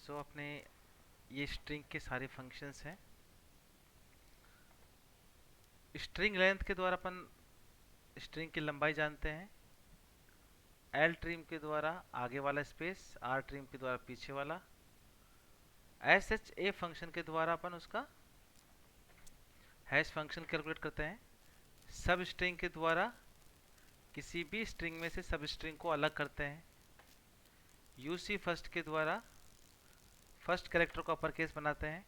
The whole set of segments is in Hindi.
अपने ये स्ट्रिंग के सारे फंक्शंस हैं। स्ट्रिंग लेंथ के द्वारा अपन स्ट्रिंग की लंबाई जानते हैं। एल ट्रिम के द्वारा आगे वाला स्पेस, आर ट्रिम के द्वारा पीछे वाला। एस एच ए फंक्शन के द्वारा अपन उसका हैश फंक्शन कैलकुलेट करते हैं। सब स्ट्रिंग के द्वारा किसी भी स्ट्रिंग में से सब स्ट्रिंग को अलग करते हैं। यूसी फर्स्ट के द्वारा फर्स्ट कैरेक्टर को अपर केस बनाते हैं।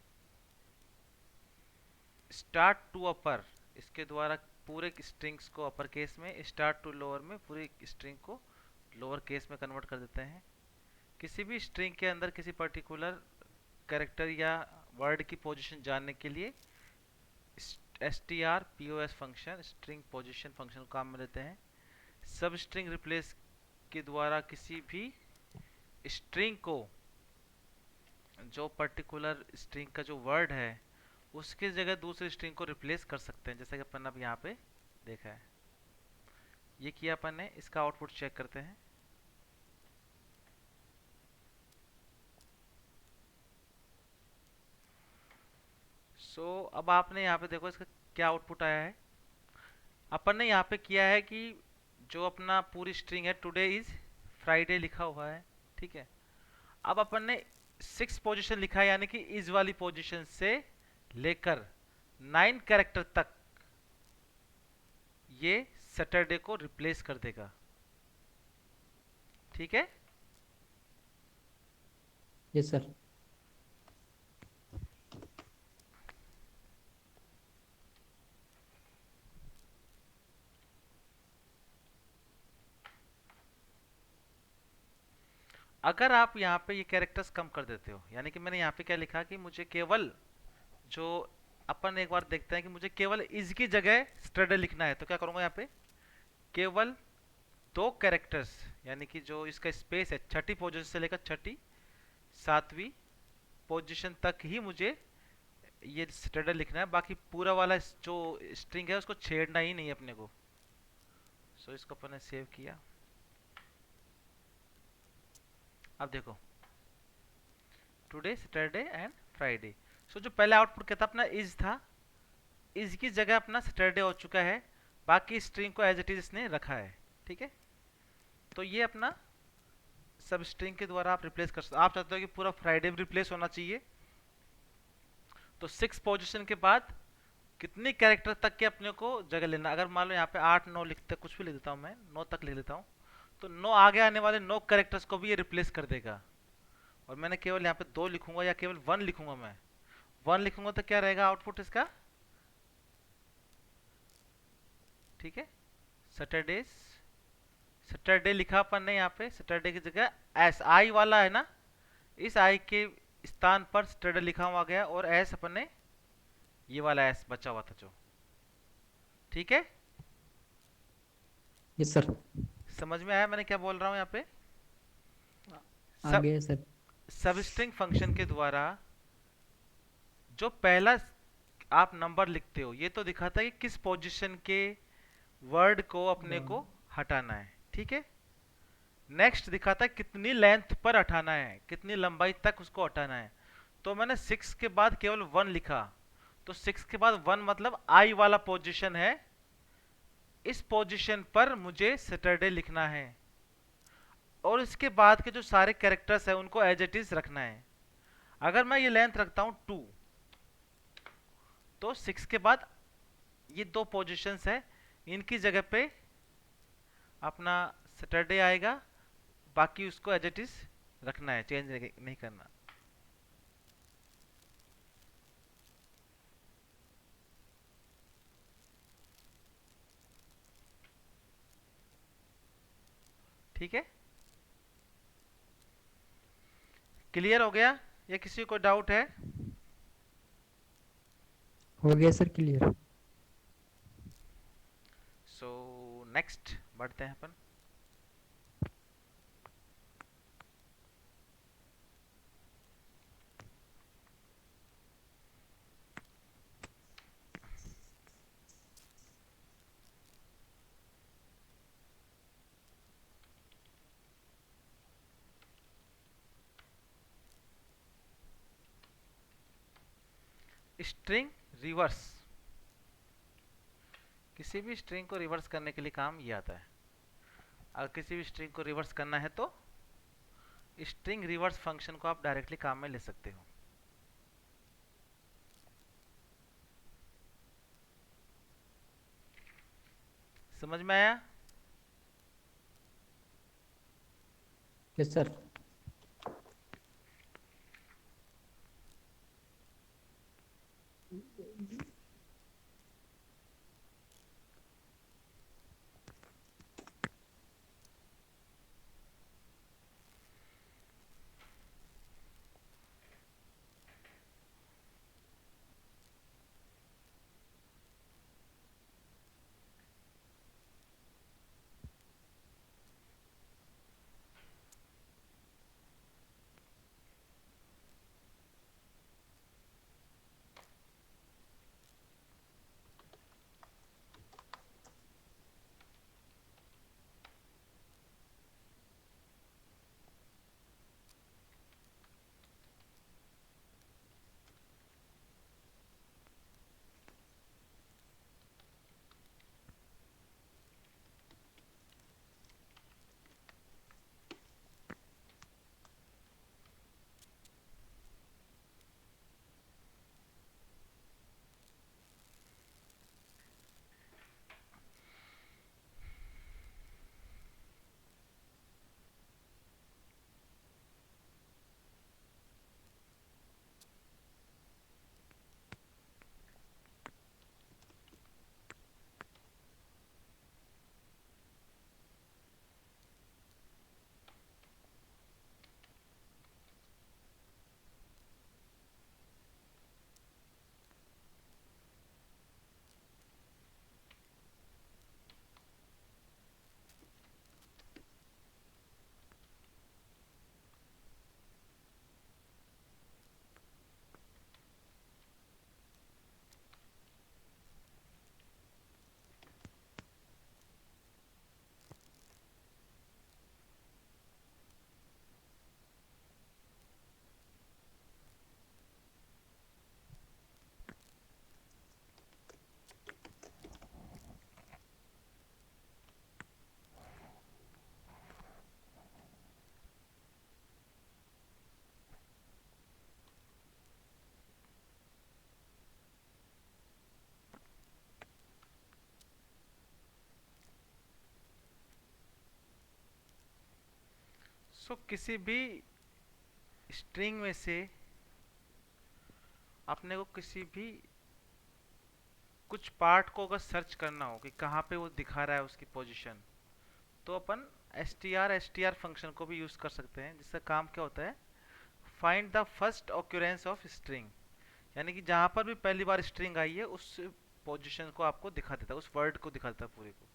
स्टार्ट टू अपर, इसके द्वारा पूरे स्ट्रिंग्स को अपर केस में, स्टार्ट टू लोअर में पूरी स्ट्रिंग को लोअर केस में कन्वर्ट कर देते हैं। किसी भी स्ट्रिंग के अंदर किसी पर्टिकुलर कैरेक्टर या वर्ड की पोजीशन जानने के लिए strpos function, string position function को काम में लेते हैं। सब स्ट्रिंग रिप्लेस के द्वारा किसी भी स्ट्रिंग को, जो पर्टिकुलर स्ट्रिंग का जो वर्ड है उसकी जगह दूसरी स्ट्रिंग को रिप्लेस कर सकते हैं, जैसा कि अपन अब यहाँ पे देखा है। ये किया अपन ने, इसका आउटपुट चेक करते हैं। अब आपने यहाँ पे देखो इसका क्या आउटपुट आया है। अपन ने यहाँ पे किया है कि जो अपना पूरी स्ट्रिंग है टुडे इज फ्राइडे लिखा हुआ है, ठीक है। अब अपन ने 6 पोजीशन लिखा है, यानी कि इज वाली पोजीशन से लेकर 9 कैरेक्टर तक ये सैटरडे को रिप्लेस कर देगा, ठीक है। Yes sir. अगर आप यहाँ पे ये कैरेक्टर्स कम कर देते हो, यानी कि मैंने यहाँ पे क्या लिखा कि मुझे केवल जो, अपन एक बार देखते हैं कि मुझे केवल इज की जगह सैटरडे लिखना है, तो क्या करूंगा यहाँ पे केवल 2 कैरेक्टर्स, यानी कि जो इसका स्पेस है छठी पोजीशन से लेकर छठी 7वीं पोजीशन तक ही मुझे ये सैटरडे लिखना है। बाकी पूरा वाला जो स्ट्रिंग है उसको छेड़ना ही नहीं है अपने को। इसको अपन ने सेव किया। अब देखो टुडे सैटरडे एंड फ्राइडे। जो पहले आउटपुट क्या था अपना इज था, इज की जगह अपना सैटरडे हो चुका है, बाकी स्ट्रिंग को एज इट इज इसने रखा है, ठीक है। तो ये अपना सब स्ट्रिंग के द्वारा आप रिप्लेस कर सकते। आप चाहते हो कि पूरा फ्राइडे भी रिप्लेस होना चाहिए, तो 6 पोजीशन के बाद कितनी कैरेक्टर तक के अपने को जगह लेना। अगर मान लो यहाँ पे 8 9 लिखते, कुछ भी लिख देता हूँ मैं, 9 तक लिख देता हूँ, तो 9 आगे आने वाले 9 कैरेक्टर्स को भी ये रिप्लेस कर देगा। और मैंने केवल यहाँ पे 2 लिखूंगा या केवल 1 लिखूंगा, मैं 1 लिखूंगा तो क्या रहेगा आउटपुट इसका, ठीक है। सैटरडे, सैटरडे लिखा अपन ने यहाँ पे, सैटरडे की जगह एस आई वाला है ना, इस आई के स्थान पर सैटरडे लिखा हुआ गया, और एस अपन ने ये वाला एस बचा हुआ था जो, ठीक है। Yes sir. समझ में आया मैंने क्या बोल रहा हूँ यहाँ पे। सब आगे है सर। सबस्ट्रिंग फंक्शन के द्वारा जो पहला आप नंबर लिखते हो, ये तो दिखाता है कि किस पोजीशन के वर्ड को अपने को हटाना है, ठीक है। नेक्स्ट दिखाता है कितनी लेंथ पर हटाना है, कितनी लंबाई तक उसको हटाना है। तो मैंने 6 के बाद केवल 1 लिखा, तो 6 के बाद 1 मतलब आई वाला पोजीशन है, इस पोजीशन पर मुझे सैटरडे लिखना है, और इसके बाद के जो सारे कैरेक्टर्स है उनको एज इट इज रखना है। अगर मैं ये लेंथ रखता हूं 2, तो 6 के बाद ये 2 पोजीशंस है, इनकी जगह पे अपना सैटरडे आएगा, बाकी उसको एज इट इज रखना है, चेंज नहीं करना। ठीक है, क्लियर हो गया या किसी को डाउट है। हो गया सर क्लियर। नेक्स्ट बढ़ते हैं अपन। स्ट्रिंग रिवर्स, किसी भी स्ट्रिंग को रिवर्स करने के लिए काम ये आता है। अगर किसी भी स्ट्रिंग को रिवर्स करना है तो स्ट्रिंग रिवर्स फंक्शन को आप डायरेक्टली काम में ले सकते हो। समझ में आया? Yes sir. किसी भी स्ट्रिंग में से अपने को किसी भी कुछ पार्ट को अगर सर्च करना हो कि कहाँ पे वो दिखा रहा है उसकी पोजीशन, तो अपन एस टी आर फंक्शन को भी यूज कर सकते हैं, जिसका काम क्या होता है, find the first occurrence of string, यानी कि जहां पर भी पहली बार स्ट्रिंग आई है उस पोजीशन को आपको दिखा देता है, उस वर्ड को दिखा देता है पूरे को।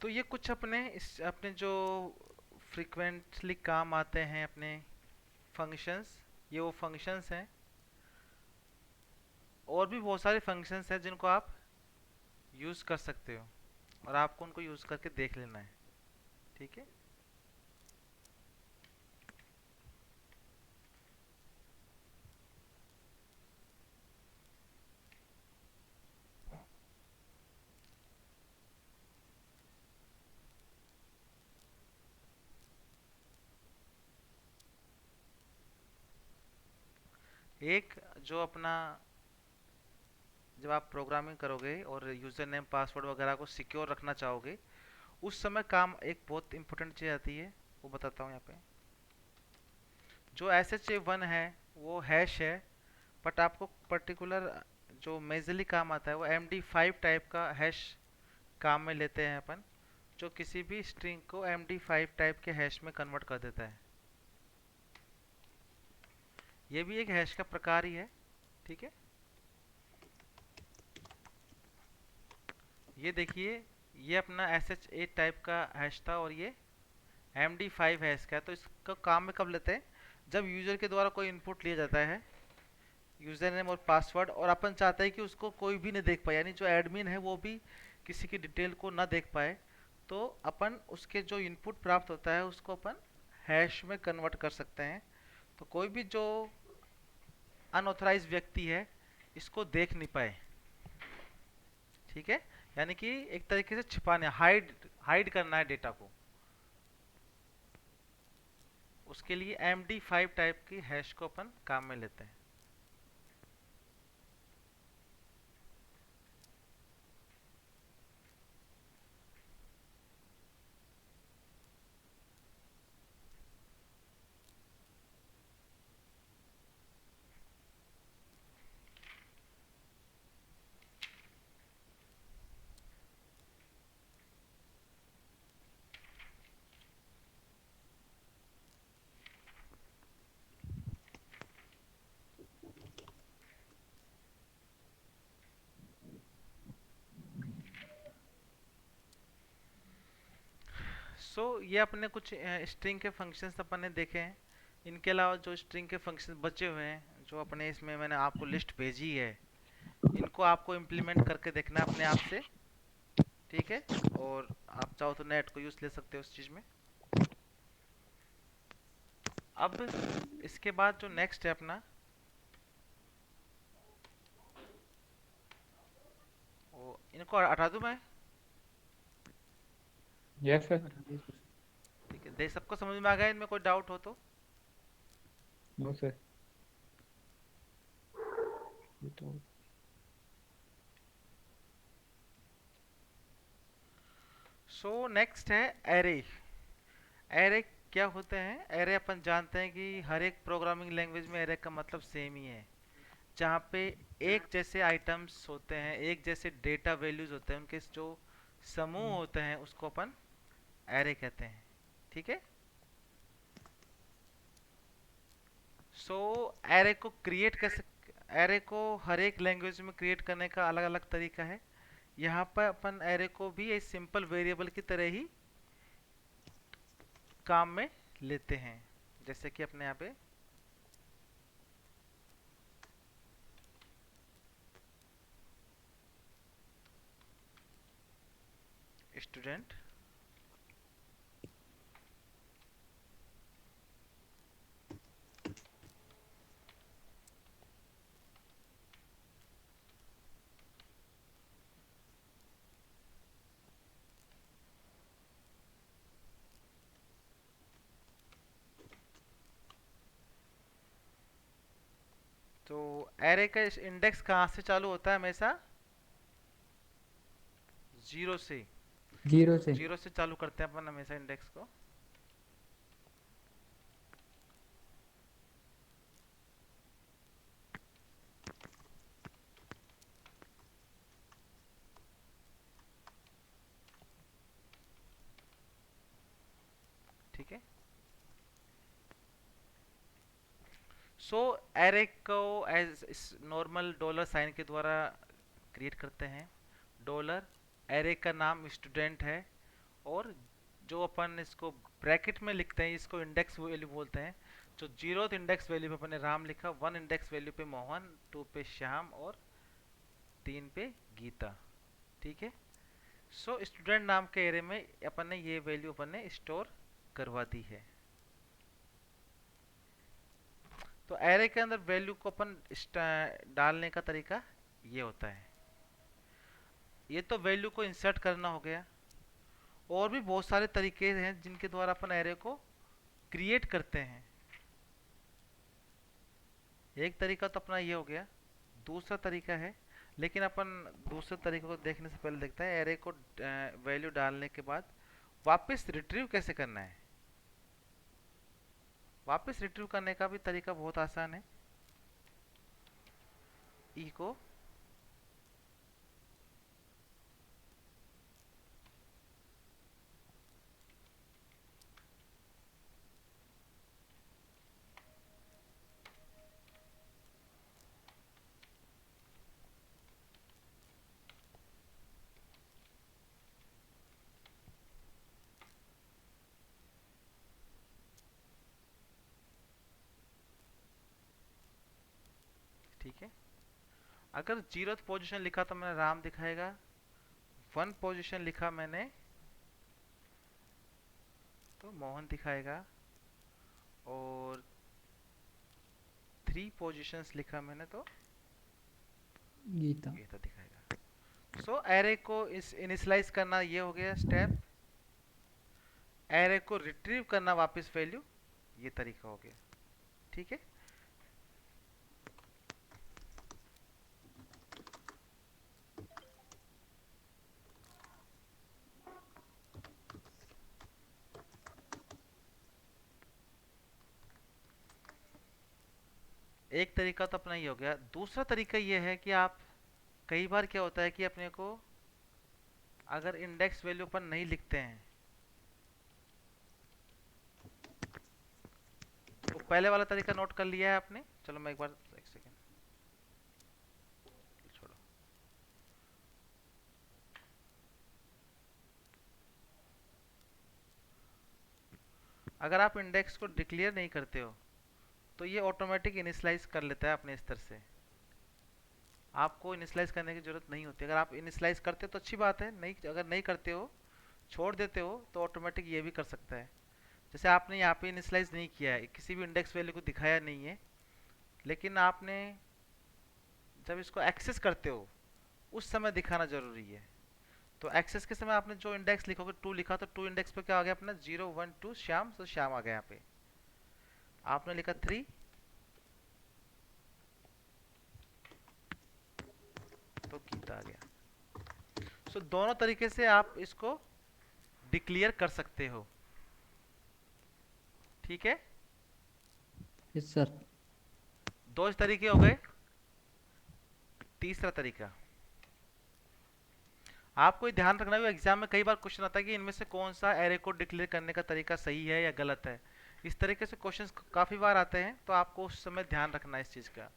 तो ये कुछ अपने जो फ्रीक्वेंटली काम आते हैं अपने फंक्शंस, ये वो फंक्शंस हैं। और भी बहुत सारे फंक्शंस हैं जिनको आप यूज़ कर सकते हो, और आपको उनको यूज़ करके देख लेना है। ठीक है। एक जो अपना, जब आप प्रोग्रामिंग करोगे और यूज़र नेम पासवर्ड वगैरह को सिक्योर रखना चाहोगे, उस समय काम एक बहुत इंपॉर्टेंट चीज़ आती है, वो बताता हूँ यहाँ पे। जो एस एच ए वन है वो हैश है, बट आपको पर्टिकुलर जो मेजरली काम आता है वो एम डी फाइव टाइप का हैश काम में लेते हैं अपन, जो किसी भी स्ट्रिंग को एम डी फाइव टाइप के हैश में कन्वर्ट कर देता है। ये भी एक हैश का प्रकार ही है। ठीक है। ये देखिए, ये अपना एस एच ए टाइप का हैश था और ये एम डी फाइव हैश का है। तो इसका काम में कब लेते हैं, जब यूजर के द्वारा कोई इनपुट लिया जाता है, यूजर नेम और पासवर्ड, और अपन चाहते हैं कि उसको कोई भी नहीं देख पाए, यानी जो एडमिन है वो भी किसी की डिटेल को ना देख पाए। तो अपन उसके जो इनपुट प्राप्त होता है उसको अपन हैश में कन्वर्ट कर सकते हैं। तो कोई भी जो अनऑथराइज व्यक्ति है इसको देख नहीं पाए, ठीक है। यानी कि एक तरीके से छिपाने, हाइड हाइड करना है डेटा को। उसके लिए MD5 टाइप की हैश को अपन काम में लेते हैं। ये अपने कुछ स्ट्रिंग के फंक्शंस अपन ने देखे हैं। इनके अलावा जो स्ट्रिंग के फंक्शंस बचे हुए हैं, जो अपने इसमें मैंने आपको लिस्ट भेजी है, इनको आपको इम्प्लीमेंट करके देखना है अपने आप से, ठीक है। और आप चाहो तो नेट को यूज ले सकते हो उस चीज में। अब इसके बाद जो नेक्स्ट है अपना, वो इनको हटा दूं मैं? यस सर, बता दीजिए सर। ठीक है, देख सबको समझ में आ गया? इनमें कोई डाउट हो तो? नो सर, ये तो नेक्स्ट है एरे। एरे क्या होते हैं? एरे अपन जानते हैं कि हर एक प्रोग्रामिंग लैंग्वेज में एरे का मतलब सेम ही है, जहाँ पे एक जैसे आइटम्स होते हैं, एक जैसे डेटा वैल्यूज होते हैं, उनके जो समूह होते हैं उसको अपन एरे कहते हैं, ठीक है। सो एरे को क्रिएट कैसे, एरे को हर एक लैंग्वेज में क्रिएट करने का अलग अलग तरीका है। यहाँ पर अपन एरे को भी एक सिंपल वेरिएबल की तरह ही काम में लेते हैं। जैसे कि अपने यहाँ पे स्टूडेंट, तो एरे का इंडेक्स कहाँ से चालू होता है? हमेशा जीरो से। जीरो से। जीरो से चालू करते हैं अपन हमेशा इंडेक्स को। ठीक है। एरे को एज नॉर्मल डॉलर साइन के द्वारा क्रिएट करते हैं। डॉलर, एरे का नाम स्टूडेंट है, और जो अपन इसको ब्रैकेट में लिखते हैं इसको इंडेक्स वैल्यू बोलते हैं। जो जीरो इंडेक्स वैल्यू पे अपने राम लिखा, वन इंडेक्स वैल्यू पे मोहन, टू पे श्याम, और तीन पे गीता, ठीक है। स्टूडेंट नाम के एरे में अपन ने ये वैल्यू अपन ने स्टोर करवा दी है। तो एरे के अंदर वैल्यू को अपन डालने का तरीका ये होता है। ये तो वैल्यू को इंसर्ट करना हो गया। और भी बहुत सारे तरीके हैं जिनके द्वारा अपन एरे को क्रिएट करते हैं। एक तरीका तो अपना ये हो गया। दूसरा तरीका है, लेकिन अपन दूसरे तरीके को देखने से पहले देखते हैं एरे को वैल्यू डालने के बाद वापस रिट्रीव कैसे करना है। वापस रिट्रीव करने का भी तरीका बहुत आसान है। ई को ठीक अगर जीरो पोजीशन लिखा तो मैंने राम दिखाएगा, वन पोजीशन लिखा मैंने तो मोहन दिखाएगा, और थ्री पोजीशंस लिखा मैंने तो गीता। गीता दिखाएगा। सो एरे को इस इनिशियलाइज करना ये हो गया स्टेप, एरे को रिट्रीव करना वापस वैल्यू ये तरीका हो गया। ठीक है, एक तरीका तो अपना ये हो गया। दूसरा तरीका ये है कि आप, कई बार क्या होता है कि अपने को अगर इंडेक्स वैल्यू पर नहीं लिखते हैं, तो पहले वाला तरीका नोट कर लिया है आपने। चलो मैं एक बार, एक सेकेंड छोड़ो। अगर आप इंडेक्स को डिक्लेयर नहीं करते हो तो ये ऑटोमेटिक इनिशियलाइज कर लेता है अपने स्तर से, आपको इनिशियलाइज करने की जरूरत नहीं होती। अगर आप इनिशियलाइज करते हो तो अच्छी बात है, नहीं अगर नहीं करते हो, छोड़ देते हो, तो ऑटोमेटिक ये भी कर सकता है। जैसे आपने यहाँ पे इनिशियलाइज नहीं किया है, किसी भी इंडेक्स वैल्यू को दिखाया नहीं है, लेकिन आपने जब इसको एक्सेस करते हो उस समय दिखाना जरूरी है। तो एक्सेस के समय आपने जो इंडेक्स लिखोगे, टू लिखा तो टू इंडेक्स पे क्या आ गया अपना, 0 1 2 श्याम, तो श्याम आ गया यहाँ पे। आपने लिखा थ्री तो गीता आ गया। सो दोनों तरीके से आप इसको डिक्लेयर कर सकते हो। ठीक है, यस सर। दो तरीके हो गए। तीसरा तरीका, आपको ये ध्यान रखना भी, एग्जाम में कई बार क्वेश्चन आता है कि इनमें से कौन सा एरे को डिक्लेयर करने का तरीका सही है या गलत है। इस तरीके से क्वेश्चंस काफी बार आते हैं, तो आपको उस समय ध्यान रखना है इस चीज का।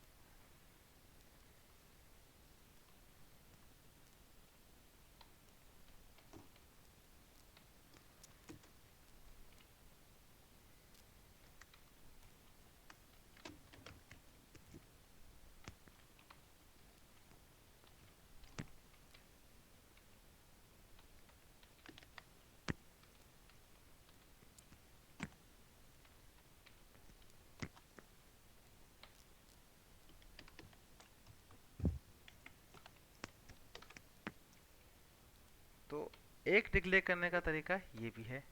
तो एक डिक्लेयर करने का तरीका ये भी है।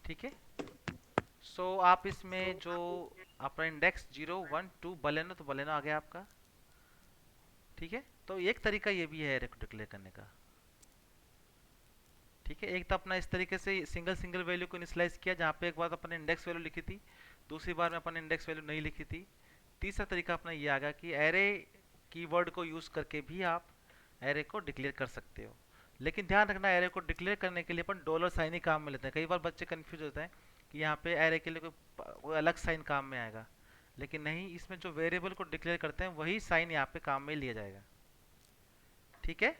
ठीक है, सो आप इसमें जो आपका इंडेक्स 0 1 2 बलेनो, तो बलेनो आ गया आपका। ठीक है, तो एक तरीका ये भी है एरे को डिक्लेयर करने का। ठीक है, एक तो अपना इस तरीके से सिंगल सिंगल वैल्यू को इनिशियलाइज किया, जहाँ पे एक बार अपने इंडेक्स वैल्यू लिखी थी, दूसरी बार में अपन इंडेक्स वैल्यू नहीं लिखी थी। तीसरा तरीका अपना ये आ गया कि एरे कीवर्ड को यूज करके भी आप एरे को डिक्लेयर कर सकते हो। लेकिन ध्यान रखना, एरे को डिक्लेयर करने के लिए अपन डॉलर साइन ही काम में लेते हैं। कई बार बच्चे कंफ्यूज होते हैं कि यहाँ पे एरे के लिए कोई अलग साइन काम में आएगा, लेकिन नहीं, इसमें जो वेरिएबल को डिक्लेयर करते हैं वही साइन यहाँ पे काम में लिया जाएगा। ठीक है,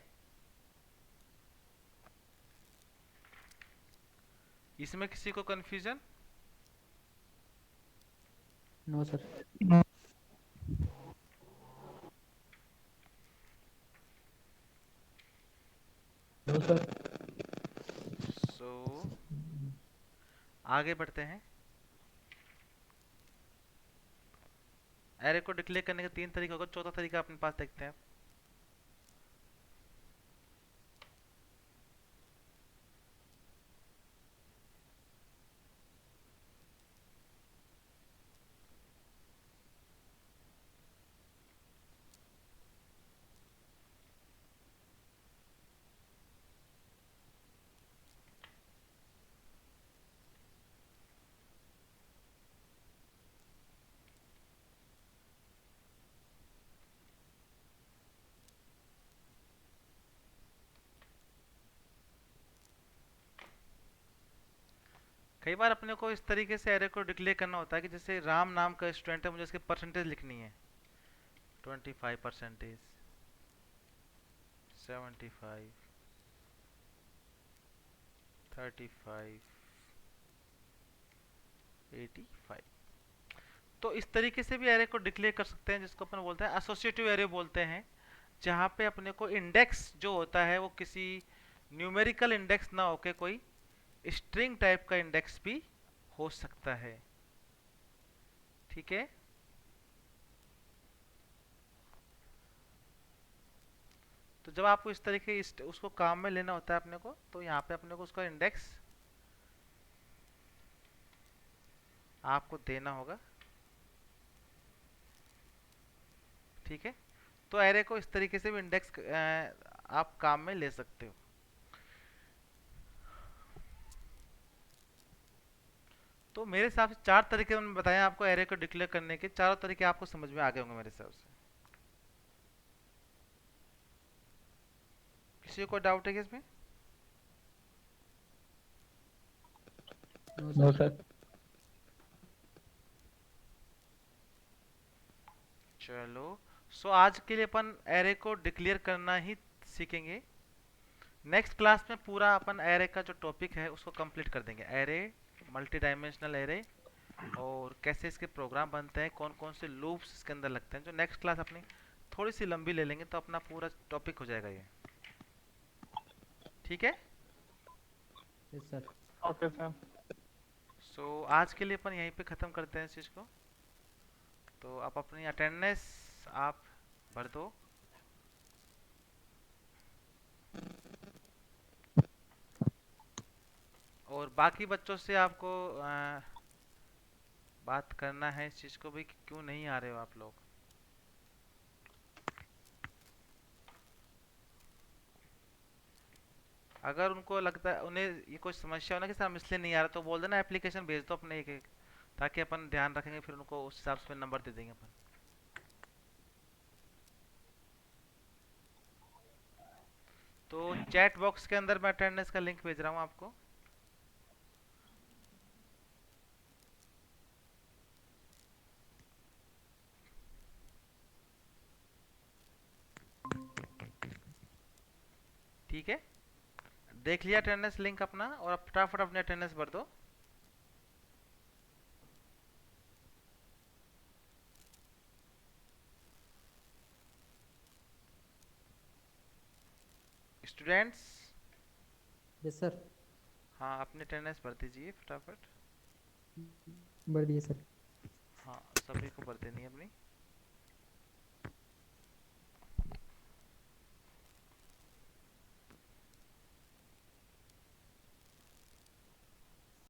इसमें किसी को confusion? No sir. No sir. So आगे बढ़ते हैं। एरे को डिक्लेयर करने के तीन तरीके होगा, चौथा तरीका अपने पास देखते हैं। कई बार अपने को इस तरीके से एरे को डिक्लेयर करना होता है कि जैसे राम नाम का स्टूडेंट है, मुझे इसकी परसेंटेज लिखनी है। 25%, 75, 35, 85। तो इस तरीके से भी एरे को डिक्लेयर कर सकते हैं, जिसको अपन बोलते हैं एसोसिएटिव एरे बोलते हैं, जहाँ पे अपने को इंडेक्स जो होता है वो किसी न्यूमेरिकल इंडेक्स ना होके कोई स्ट्रिंग टाइप का इंडेक्स भी हो सकता है। ठीक है। तो जब आपको इस तरीके उसको काम में लेना होता है अपने को, तो यहाँ पे अपने को उसका इंडेक्स आपको देना होगा। ठीक है। तो एरे को इस तरीके से भी इंडेक्स आप काम में ले सकते हो। तो मेरे हिसाब से चार तरीके मैंने बताए आपको एरे को डिक्लेयर करने के, चारों तरीके आपको समझ में आ गए होंगे मेरे हिसाब से। किसी को डाउट है क्या इसमें? No no sir. सर। चलो। सो आज के लिए अपन एरे को डिक्लेयर करना ही सीखेंगे। नेक्स्ट क्लास में पूरा अपन एरे का जो टॉपिक है उसको कंप्लीट कर देंगे। एरे, मल्टी डायमेंशनल एरे, और कैसे इसके प्रोग्राम बनते हैं, कौन कौन से लूप्स इसके अंदर लगते हैं, जो नेक्स्ट क्लास अपनी थोड़ी सी लंबी ले लेंगे तो अपना पूरा टॉपिक हो जाएगा ये। ठीक है। Yes sir. Okay sir. So आज के लिए अपन यहीं पे ख़त्म करते हैं इस चीज़ को। तो आप अपनी अटेंडेंस आप भर दो। और बाकी बच्चों से आपको बात करना है इस चीज़ को भी कि क्यों नहीं आ रहे हो आप लोग। अगर उनको लगता है, उन्हें ये कोई समस्या हो ना कि सर हम इसलिए नहीं आ रहा, तो बोल देना एप्लीकेशन भेज दो अपने एक एक, ताकि अपन ध्यान रखेंगे, फिर उनको उस हिसाब से नंबर दे देंगे अपन। तो चैट बॉक्स के अंदर मैं अटेंडेंस का लिंक भेज रहा हूँ आपको। ठीक है। देख लिया अटेंडेंस लिंक अपना, और अब फटाफट अपनी अटेंडेंस भर दो। स्टूडेंट्स। Yes sir. हाँ, अपनी अटेंडेंस भर दीजिए फटाफट। बढ़ दिए सर। हाँ, सभी को भर देनी है अपनी।